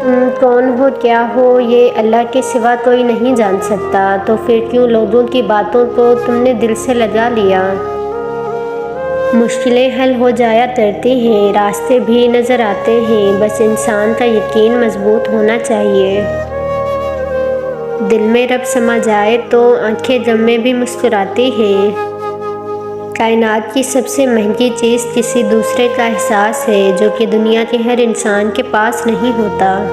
تم کون ہو کیا ہو یہ اللہ کے سوا کوئی نہیں جان سکتا، تو پھر کیوں لوگوں کی باتوں کو تم نے دل سے لگا لیا؟ مشکلیں حل ہو جایا کرتی ہیں، راستے بھی نظر آتے ہیں، بس انسان کا یقین مضبوط ہونا چاہیے۔ دل میں رب سما جائے تو آنکھیں غم میں بھی مسکراتی ہیں۔ کائنات کی سب سے مہنگی چیز کسی دوسرے کا احساس ہے، جو کہ دنیا کے ہر انسان کے پاس نہیں ہوتا۔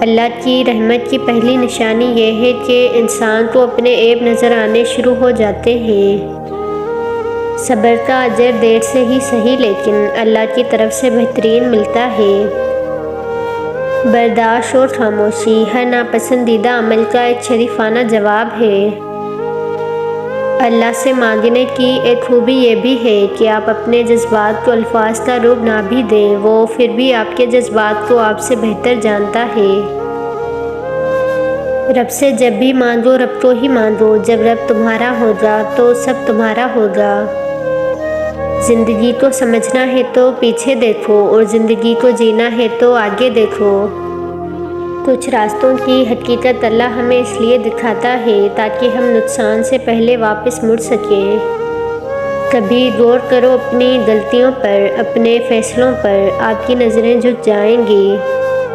اللہ کی رحمت کی پہلی نشانی یہ ہے کہ انسان کو اپنے عیب نظر آنے شروع ہو جاتے ہیں۔ صبر کا اجر دیر سے ہی صحیح لیکن اللہ کی طرف سے بہترین ملتا ہے۔ برداشت اور خاموشی ہر ناپسندیدہ عمل کا ایک شریفانہ جواب ہے۔ اللہ سے مانگنے کی ایک خوبی یہ بھی ہے کہ آپ اپنے جذبات کو الفاظ کا روپ نہ بھی دیں، وہ پھر بھی آپ کے جذبات کو آپ سے بہتر جانتا ہے۔ رب سے جب بھی مانگو رب کو ہی مانگو، جب رب تمہارا ہوگا تو سب تمہارا ہوگا۔ زندگی کو سمجھنا ہے تو پیچھے دیکھو اور زندگی کو جینا ہے تو آگے دیکھو۔ کچھ راستوں کی حقیقت اللہ ہمیں اس لیے دکھاتا ہے تاکہ ہم نقصان سے پہلے واپس مڑ سکیں۔ کبھی غور کرو اپنی غلطیوں پر، اپنے فیصلوں پر، آپ کی نظریں جھک جائیں گی۔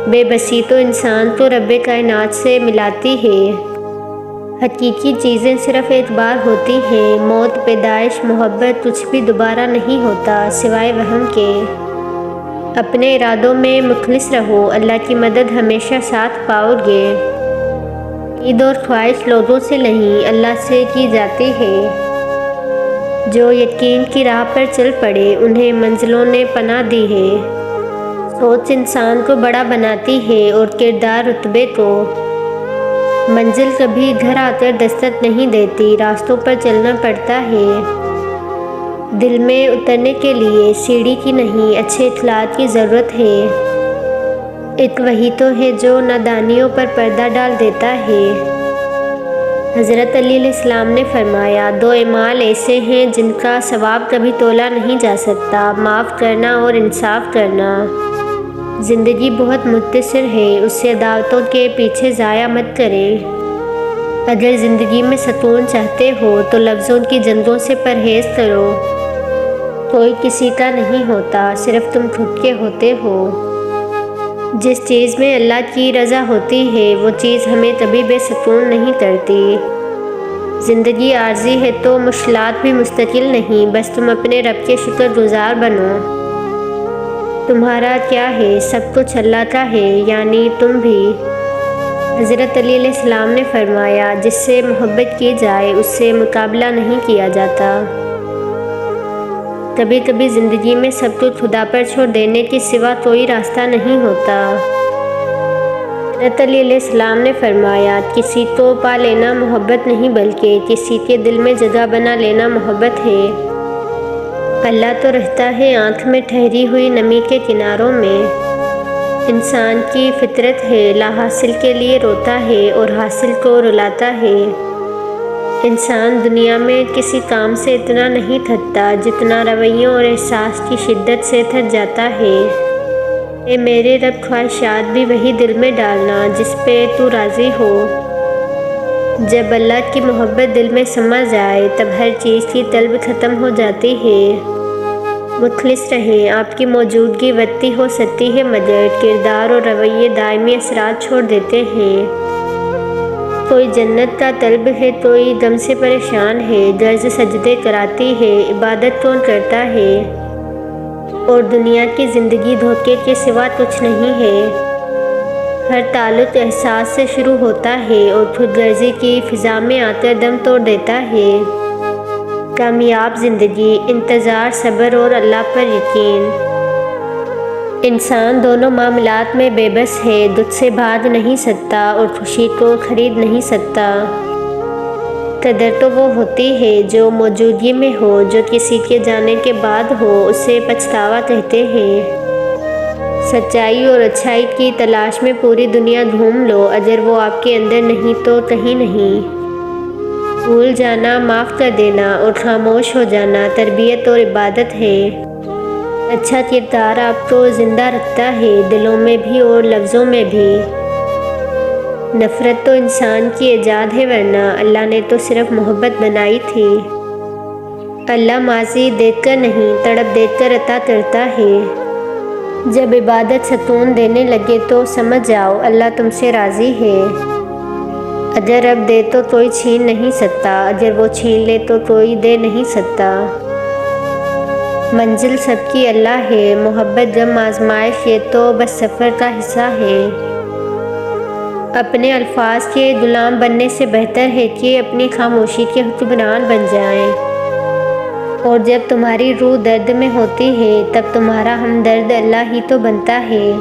بے بسی تو انسان کو رب کائنات سے ملاتی ہے۔ حقیقی چیزیں صرف ایک بار ہوتی ہیں، موت، پیدائش، محبت، کچھ بھی دوبارہ نہیں ہوتا سوائے وہم کے۔ اپنے ارادوں میں مخلص رہو، اللہ کی مدد ہمیشہ ساتھ پاؤ گے۔ امید اور خواہش لوگوں سے نہیں اللہ سے کی جاتی ہے۔ جو یقین کی راہ پر چل پڑے انہیں منزلوں نے پناہ دی ہے۔ سوچ انسان کو بڑا بناتی ہے اور کردار رتبے کو۔ منزل کبھی گھر آ کر دستک نہیں دیتی، راستوں پر چلنا پڑتا ہے۔ دل میں اترنے کے لیے سیڑھی کی نہیں اچھے اخلاق کی ضرورت ہے۔ ایک وہی تو ہے جو نادانیوں پر پردہ ڈال دیتا ہے۔ حضرت علی علیہ السلام نے فرمایا، دو اعمال ایسے ہیں جن کا ثواب کبھی تولا نہیں جا سکتا، معاف کرنا اور انصاف کرنا۔ زندگی بہت مختصر ہے، اسے دعوتوں کے پیچھے ضائع مت کریں۔ اگر زندگی میں سکون چاہتے ہو تو لفظوں کی جنگوں سے پرہیز کرو۔ کوئی کسی کا نہیں ہوتا، صرف تم خود کے ہوتے ہو۔ جس چیز میں اللہ کی رضا ہوتی ہے وہ چیز ہمیں کبھی بے سکون نہیں کرتی۔ زندگی عارضی ہے تو مشکلات بھی مستقل نہیں، بس تم اپنے رب کے شکر گزار بنو۔ تمہارا کیا ہے؟ سب کچھ اللہ کا ہے، یعنی تم بھی۔ حضرت علی علیہ السلام نے فرمایا، جس سے محبت کی جائے اس سے مقابلہ نہیں کیا جاتا۔ کبھی کبھی زندگی میں سب کچھ خدا پر چھوڑ دینے کے سوا کوئی راستہ نہیں ہوتا۔ حضرت علی علیہ السلام نے فرمایا، کسی کو پا لینا محبت نہیں بلکہ کسی کے دل میں جگہ بنا لینا محبت ہے۔ اللہ تو رہتا ہے آنکھ میں ٹھہری ہوئی نمی کے کناروں میں۔ انسان کی فطرت ہے، لا حاصل کے لیے روتا ہے اور حاصل کو رلاتا ہے۔ انسان دنیا میں کسی کام سے اتنا نہیں تھکتا جتنا رویوں اور احساس کی شدت سے تھک جاتا ہے۔ اے میرے رب، خواہشات بھی وہی دل میں ڈالنا جس پہ تو راضی ہو۔ جب اللہ کی محبت دل میں سما جائے تب ہر چیز کی طلب ختم ہو جاتی ہے۔ مخلص رہیں، آپ کی موجودگی ودتی ہو سکتی ہے مگر کردار اور رویے دائمی اثرات چھوڑ دیتے ہیں۔ کوئی جنت کا طلب ہے، کوئی غم سے پریشان ہے، درز سجدے کراتی ہے، عبادت کون کرتا ہے؟ اور دنیا کی زندگی دھوکے کے سوا کچھ نہیں ہے۔ ہر تعلق احساس سے شروع ہوتا ہے اور خود غرضی کی فضا میں آ کر دم توڑ دیتا ہے۔ کامیاب زندگی، انتظار، صبر اور اللہ پر یقین۔ انسان دونوں معاملات میں بے بس ہے، دکھ سے بھاگ نہیں سکتا اور خوشی کو خرید نہیں سکتا۔ قدر تو وہ ہوتی ہے جو موجودگی میں ہو، جو کسی کے جانے کے بعد ہو اسے پچھتاوا کہتے ہیں۔ سچائی اور اچھائی کی تلاش میں پوری دنیا گھوم لو، اگر وہ آپ کے اندر نہیں تو کہیں نہیں۔ بھول جانا، معاف کر دینا اور خاموش ہو جانا تربیت اور عبادت ہے۔ اچھا کردار آپ کو زندہ رکھتا ہے، دلوں میں بھی اور لفظوں میں بھی۔ نفرت تو انسان کی ایجاد ہے، ورنہ اللہ نے تو صرف محبت بنائی تھی۔ اللہ ماضی دیکھ کر نہیں، تڑپ دیکھ کر عطا کرتا ہے۔ جب عبادت سکون دینے لگے تو سمجھ جاؤ اللہ تم سے راضی ہے۔ اگر رب دے تو کوئی چھین نہیں سکتا، اگر وہ چھین لے تو کوئی دے نہیں سکتا۔ منزل سب کی اللہ ہے، محبت غم آزمائش یہ تو بس سفر کا حصہ ہے۔ اپنے الفاظ کے غلام بننے سے بہتر ہے کہ اپنی خاموشی کے حکمران بن جائیں۔ اور جب تمہاری روح درد میں ہوتی ہے تب تمہارا ہمدرد اللہ ہی تو بنتا ہے۔